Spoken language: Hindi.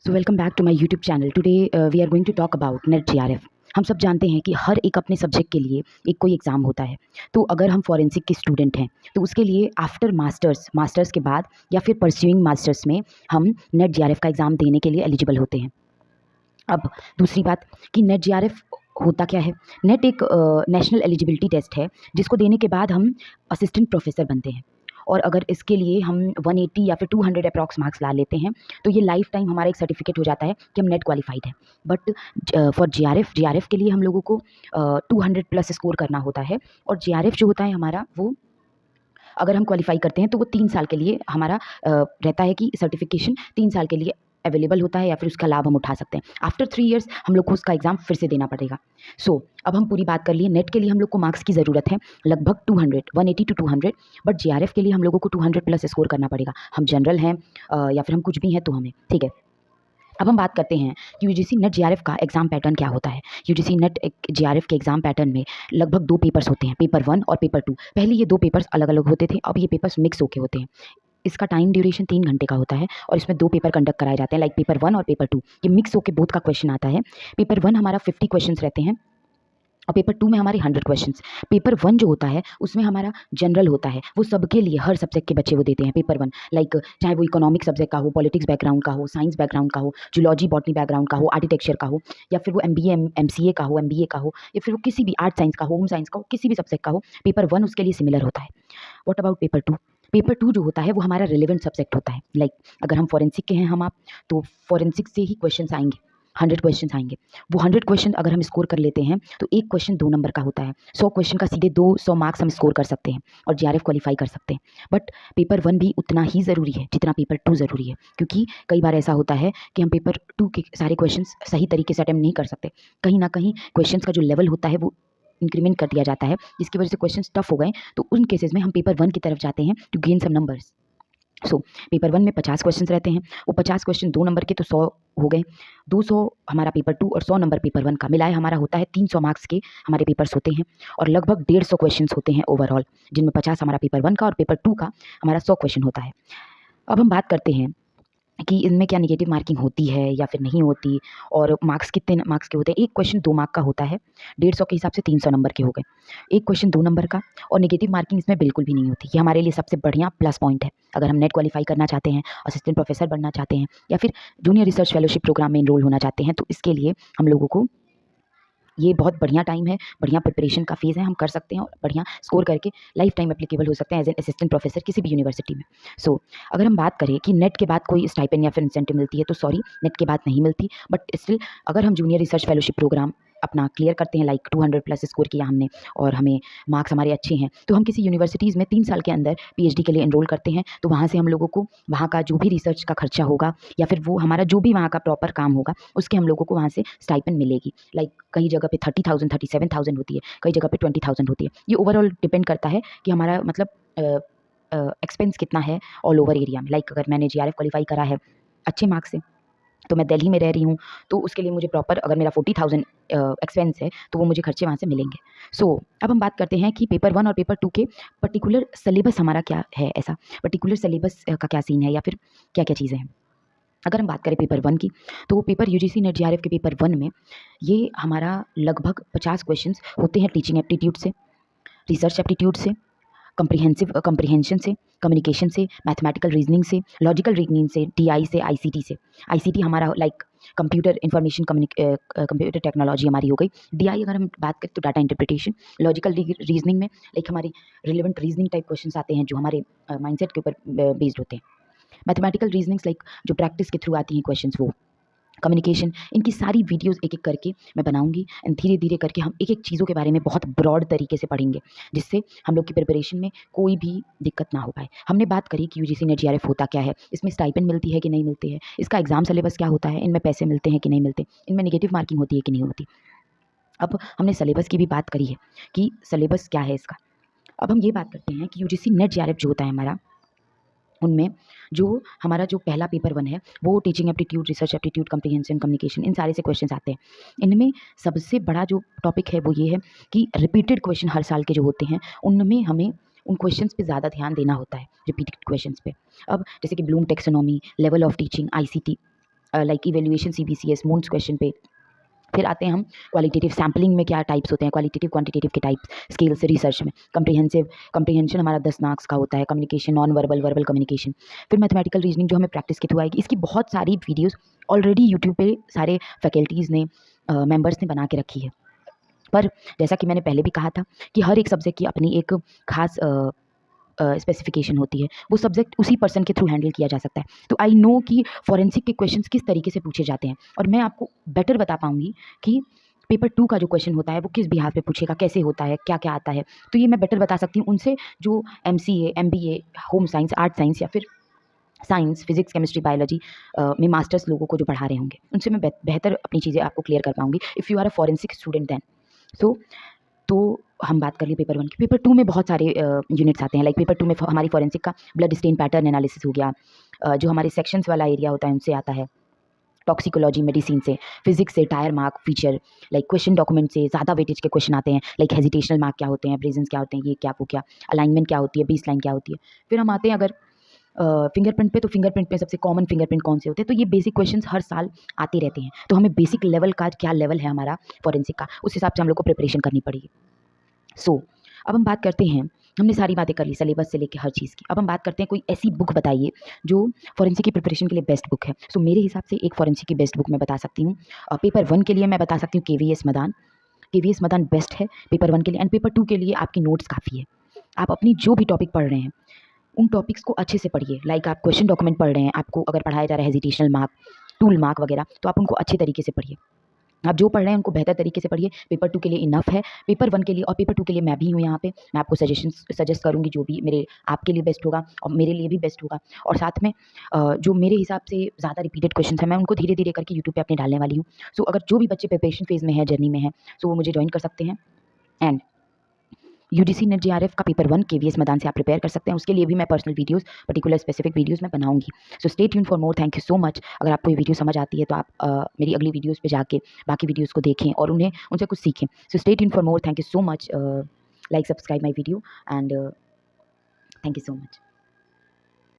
So welcome back to my YouTube channel. Today we are going to talk about NET JRF. हम सब जानते हैं कि हर एक अपने सब्जेक्ट के लिए एक कोई एग्ज़ाम होता है। तो अगर हम फॉरेंसिक के स्टूडेंट हैं तो उसके लिए आफ्टर मास्टर्स के बाद या फिर परस्यूइंग मास्टर्स में हम नेट जीआरएफ का एग्ज़ाम देने के लिए एलिजिबल होते हैं। अब दूसरी बात कि नेट जीआरएफ होता क्या है। नेट एक नेशनल एलिजिबिलिटी टेस्ट है जिसको देने के बाद हम असिस्टेंट प्रोफेसर बनते हैं। और अगर इसके लिए हम 180 या फिर 200 अप्रॉक्स मार्क्स ला लेते हैं तो ये लाइफ टाइम हमारा एक सर्टिफिकेट हो जाता है कि हम नेट क्वालिफाइड हैं। बट फॉर जीआरएफ के लिए हम लोगों को 200 प्लस स्कोर करना होता है। और जीआरएफ जो होता है हमारा, वो अगर हम क्वालिफाई करते हैं तो वो 3 साल के लिए हमारा रहता है कि सर्टिफिकेशन 3 साल के लिए अवेलेबल होता है या फिर उसका लाभ हम उठा सकते हैं। आफ्टर 3 ईयर्स हम लोग को उसका एग्ज़ाम फिर से देना पड़ेगा। अब हम पूरी बात कर लिए। नेट के लिए हम लोग को मार्क्स की ज़रूरत है लगभग 200, 180 टू 200। बट जीआरएफ के लिए हम लोगों को 200 प्लस स्कोर करना पड़ेगा। हम जनरल हैं या फिर हम कुछ भी हैं तो हमें ठीक है। अब हम बात करते हैं कि यूजीसी नेट जीआरएफ का एग्ज़ाम पैटर्न क्या होता है। यूजीसी नेट जीआरएफ के एग्ज़ाम पैटर्न में लगभग 2 पेपर्स होते हैं, पेपर 1 और पेपर 2। पहले ये 2 पेपर्स अलग अलग होते थे, अब ये पेपर्स मिक्स होके होते हैं। इसका टाइम ड्यूरेशन 3 घंटे का होता है और इसमें 2 पेपर कंडक्ट कराए जाते हैं, लाइक पेपर 1 और पेपर 2। ये मिक्स होके बोथ का क्वेश्चन आता है। पेपर 1 हमारा 50 क्वेश्चन रहते हैं और पेपर 2 में हमारे 100 क्वेश्चंस। पेपर 1 जो होता है उसमें हमारा जनरल होता है, वो सबके लिए, हर सब्जेक्ट के बच्चे वो देते हैं पेपर 1। लाइक चाहे वो इकोनॉमिक सब्जेक्ट का हो, पॉलिटिक्स बैकग्राउंड का हो, साइंस बैकग्राउंड का हो, जूलॉजी बॉटनी बैकग्राउंड का हो, आर्किटेक्चर का हो, या फिर वो एमबीए एमसीए का हो, एमबीए का हो, या फिर वो किसी भी आर्ट साइंस का हो, होम साइंस का हो, किसी भी सब्जेक्ट का हो, पेपर 1 उसके लिए सिमिलर होता है। What about paper 2? पेपर 2 जो होता है वो हमारा रिलेवेंट सब्जेक्ट होता है। लाइक अगर हम फॉरेंसिक के हैं हम आप, तो फॉरेंसिक से ही क्वेश्चन आएंगे, 100 क्वेश्चन आएंगे। वो 100 क्वेश्चन अगर हम स्कोर कर लेते हैं तो एक क्वेश्चन 2 नंबर का होता है। 100 क्वेश्चन का सीधे 200 मार्क्स हम स्कोर कर सकते हैं और जीआरएफ क्वालिफाई कर सकते हैं। बट पेपर 1 भी उतना ही ज़रूरी है जितना पेपर 2 ज़रूरी है, क्योंकि कई बार ऐसा होता है कि हम पेपर 2 के सारे क्वेश्चन सही तरीके से अटेम्प्ट नहीं कर सकते। कहीं ना कहीं क्वेश्चन का जो लेवल होता है वो इंक्रीमेंट कर दिया जाता है, जिसकी वजह से क्वेश्चन टफ हो गए। तो उन केसेस में हम पेपर 1 की तरफ जाते हैं to gain some numbers. Paper 1 में 50 क्वेश्चन रहते हैं। वो 50 क्वेश्चन 2 नंबर के तो 100 हो गए। 200 हमारा पेपर 2 और 100 नंबर पेपर 1 का मिलाए हमारा होता है 300 मार्क्स के हमारे पेपर्स होते हैं। और लगभग 150 क्वेश्चन होते हैं ओवरऑल, जिनमें 50 हमारा पेपर 1 का और पेपर 2 का हमारा 100 क्वेश्चन होता है। अब हम बात करते हैं कि इनमें क्या नेगेटिव मार्किंग होती है या फिर नहीं होती, और मार्क्स कितने मार्क्स के होते हैं। एक क्वेश्चन 2 मार्क का होता है, 150 के हिसाब से 300 नंबर के हो गए। एक क्वेश्चन 2 नंबर का, और नेगेटिव मार्किंग इसमें बिल्कुल भी नहीं होती। ये हमारे लिए सबसे बढ़िया प्लस पॉइंट है अगर हम नेट क्वालिफाई करना चाहते हैं, असिस्टेंट प्रोफेसर बनना चाहते हैं, या फिर जूनियर रिसर्च फेलोशिप प्रोग्राम में इनरोल होना चाहते हैं। तो इसके लिए हम लोगों को ये बहुत बढ़िया टाइम है, बढ़िया प्रिपरेशन का फेज़ है। हम कर सकते हैं और बढ़िया स्कोर करके लाइफ टाइम एप्लीकेबल हो सकते हैं एज एन असिस्टेंट प्रोफेसर किसी भी यूनिवर्सिटी में। अगर हम बात करें कि नेट के बाद कोई स्टाइपेंड या फिर इंसेंटिव मिलती है, तो सॉरी, नेट के बाद नहीं मिलती। बट स्टिल अगर हम जूनियर रिसर्च फेलोशिप प्रोग्राम अपना क्लियर करते हैं, लाइक 200 प्लस स्कोर किया हमने और हमें मार्क्स हमारे अच्छे हैं, तो हम किसी यूनिवर्सिटीज़ में 3 साल के अंदर पीएचडी के लिए एनरोल करते हैं। तो वहाँ से हम लोगों को वहाँ का जो भी रिसर्च का खर्चा होगा या फिर वो हमारा जो भी वहाँ का प्रॉपर काम होगा, उसके हम लोगों को वहाँ से स्टाइपेंड मिलेगी। लाइक कई जगह पे 30,000 37,000 होती है, कई जगह पे 20,000 होती है। ये ओवरऑल डिपेंड करता है कि हमारा मतलब एक्सपेंस कितना है ऑल ओवर एरिया में। लाइक अगर मैंने जीआरएफ क्वालिफाई करा है अच्छे मार्क्स से, तो मैं दिल्ली में रह रही हूँ, तो उसके लिए मुझे प्रॉपर अगर मेरा 40,000 एक्सपेंस है तो वो मुझे खर्चे वहाँ से मिलेंगे। अब हम बात करते हैं कि पेपर 1 और पेपर 2 के पर्टिकुलर सिलेबस हमारा क्या है। ऐसा पर्टिकुलर सिलेबस का क्या सीन है या फिर क्या क्या चीज़ें हैं। अगर हम बात करें पेपर 1 की, तो पेपर यूजीसी नेट जीआरएफ के पेपर 1 में ये हमारा लगभग 50 क्वेश्चंस होते हैं टीचिंग एप्टीट्यूड से, रिसर्च एप्टीट्यूड से, कंप्रीहेंशन से, कम्युनिकेशन से, मैथमेटिकल रीजनिंग से, लॉजिकल रीजनिंग से, टीआई से, आईसीटी से। आईसीटी हमारा like computer information computer technology हमारी हो गई। डीआई अगर हम बात करें तो डाटा इंटरप्रिटेशन। लॉजिकल रीजनिंग में लाइक हमारी रिलेवेंट रीजनिंग टाइप क्वेश्चंस आते हैं जो हमारे माइंडसेट के ऊपर बेस्ड होते हैं। मैथमेटिकल रीजनिंग्स लाइक जो प्रैक्टिस के थ्रू आती हैं क्वेश्चंस, वो कम्युनिकेशन। इनकी सारी वीडियोस एक एक करके मैं बनाऊंगी एंड धीरे धीरे करके हम एक एक चीज़ों के बारे में बहुत ब्रॉड तरीके से पढ़ेंगे, जिससे हम लोग की प्रिपरेशन में कोई भी दिक्कत ना हो पाए। हमने बात करी कि यूजीसी नेट जीआरएफ होता क्या है, इसमें स्टाइपेंड मिलती है कि नहीं मिलती है, इसका एग्जाम सिलेबस क्या होता है, इनमें पैसे मिलते हैं कि नहीं मिलते, इनमें नेगेटिव मार्किंग होती है कि नहीं होती। अब हमने सिलेबस की भी बात करी है कि सिलेबस क्या है इसका। अब हम ये बात करते हैं कि यूजीसी नेट जीआरएफ जो होता है हमारा, उनमें जो हमारा जो पहला पेपर 1 है वो teaching aptitude, research aptitude, comprehension, communication, इन सारे से क्वेश्चंस आते हैं। इनमें सबसे बड़ा जो टॉपिक है वो ये है कि रिपीटेड क्वेश्चन हर साल के जो होते हैं उनमें हमें उन क्वेश्चंस पे ज़्यादा ध्यान देना होता है, रिपीटेड क्वेश्चंस पे। अब जैसे कि Bloom taxonomy, level of teaching, ICT, like evaluation CBCS moons question पे। फिर आते हैं हम क्वालिटेटिव सैम्पलिंग में क्या टाइप्स होते हैं, क्वालिटेटिव क्वांटिटेटिव के टाइप्स, स्केल्स रिसर्च में। कंप्रीहेंशन हमारा 10 मार्क्स का होता है, communication non verbal, verbal communication. फिर मैथमेटिकल रीजनिंग जो हमें प्रैक्टिस के थ्रू आएगी। इसकी बहुत सारी वीडियोस ऑलरेडी यूट्यूब पे सारे फैकल्टीज़ ने मेंबर्स ने बना के रखी है। पर जैसा कि मैंने पहले भी कहा था कि हर एक सब्जेक्ट की अपनी एक खास स्पेसिफिकेशन होती है, वो सब्जेक्ट उसी पर्सन के थ्रू हैंडल किया जा सकता है। तो आई नो कि फॉरेंसिक के क्वेश्चंस किस तरीके से पूछे जाते हैं, और मैं आपको बेटर बता पाऊंगी कि पेपर 2 का जो क्वेश्चन होता है वो किस बिहाफ पे पूछेगा, कैसे होता है, क्या क्या आता है। तो ये मैं बेटर बता सकती हूँ उनसे जो MCA, MBA, home science, art science या फिर साइंस, फिजिक्स, केमिस्ट्री, बायोलॉजी में मास्टर्स लोगों को जो पढ़ा रहे होंगे, उनसे मैं बेहतर अपनी चीज़ें आपको क्लियर कर पाऊंगी if you are a forensic student then. So तो हम बात कर लिए पेपर 1 की। पेपर 2 में बहुत सारे यूनिट्स आते हैं। लाइक पेपर 2 में हमारी फॉरेंसिक का ब्लड स्टेन पैटर्न एनालिसिस हो गया, जो हमारे सेक्शंस वाला एरिया होता है उनसे आता है, टॉक्सिकोलॉजी, मेडिसिन से, फिजिक्स से, tyre mark, feature, like question document से ज़्यादा वेटेज के क्वेश्चन आते हैं। लाइक हेजिटेशनल मार्क क्या होते हैं, प्रेजेंस क्या होते हैं, ये क्या वो क्या, अलाइनमेंट क्या होती है, बेस लाइन क्या होती है। फिर हम आते हैं अगर फिंगरप्रिंट पे, तो फिंगरप्रिंट पे सबसे कॉमन फिंगरप्रिंट कौन से होते हैं। तो ये बेसिक क्वेश्चंस हर साल आते रहते हैं। तो हमें बेसिक लेवल का क्या लेवल है हमारा फॉरेंसिक का, उस हिसाब से हम लोग को प्रिपरेशन करनी पड़ेगी। सो अब हम बात करते हैं, हमने सारी बातें कर ली सिलेबस से लेके हर चीज़ की। अब हम बात करते हैं कोई ऐसी बुक बताइए जो फॉरेंसिक की प्रिपरेशन के लिए बेस्ट बुक है। सो मेरे हिसाब से एक फॉरेंसिक की बेस्ट बुक मैं बता सकती हूँ। पेपर 1 के लिए मैं बता सकती हूँ KVS Madan. KVS Madan best है पेपर 1 के लिए। एंड पेपर 2 के लिए आपकी नोट्स काफ़ी है। आप अपनी जो भी टॉपिक पढ़ रहे हैं उन टॉपिक्स को अच्छे से पढ़िए। लाइक आप क्वेश्चन डॉक्यूमेंट पढ़ रहे हैं, आपको अगर पढ़ाया जा रहा है हेजिटेशनल मार्क, टूल मार्क वगैरह, तो आप उनको अच्छे तरीके से पढ़िए। आप जो पढ़ रहे हैं उनको बेहतर तरीके से पढ़िए। पेपर 2 के लिए इनफ है। पेपर 1 के लिए और पेपर 2 के लिए मैं भी हूँ यहाँ पे। मैं आपको सजेस्ट करूँगी जो भी मेरे आपके लिए बेस्ट होगा और मेरे लिए भी बेस्ट होगा। और साथ में जो मेरे हिसाब से ज़्यादा रिपीटेड क्वेश्चन है, मैं उनको धीरे धीरे करके यूट्यूब पे अपने डालने वाली हूँ। सो अगर जो भी बच्चे प्रिपरेशन फेज़ में है, जर्नी में है, सो वो मुझे ज्वाइन कर सकते हैं। एंड UGC नेट JRF का पेपर 1 KVS मैदान से आप प्रिपेयर कर सकते हैं। उसके लिए भी मैं personal videos, particular specific videos मैं बनाऊंगी। So stay tune for more. Thank you so much. अगर आपको ये वीडियो समझ आती है तो आप मेरी अगली वीडियोस पे जाके बाकी वीडियोस को देखें और उन्हें उनसे कुछ सीखें। So stay tune for more. Thank you so much. Like, subscribe my video and thank you so much.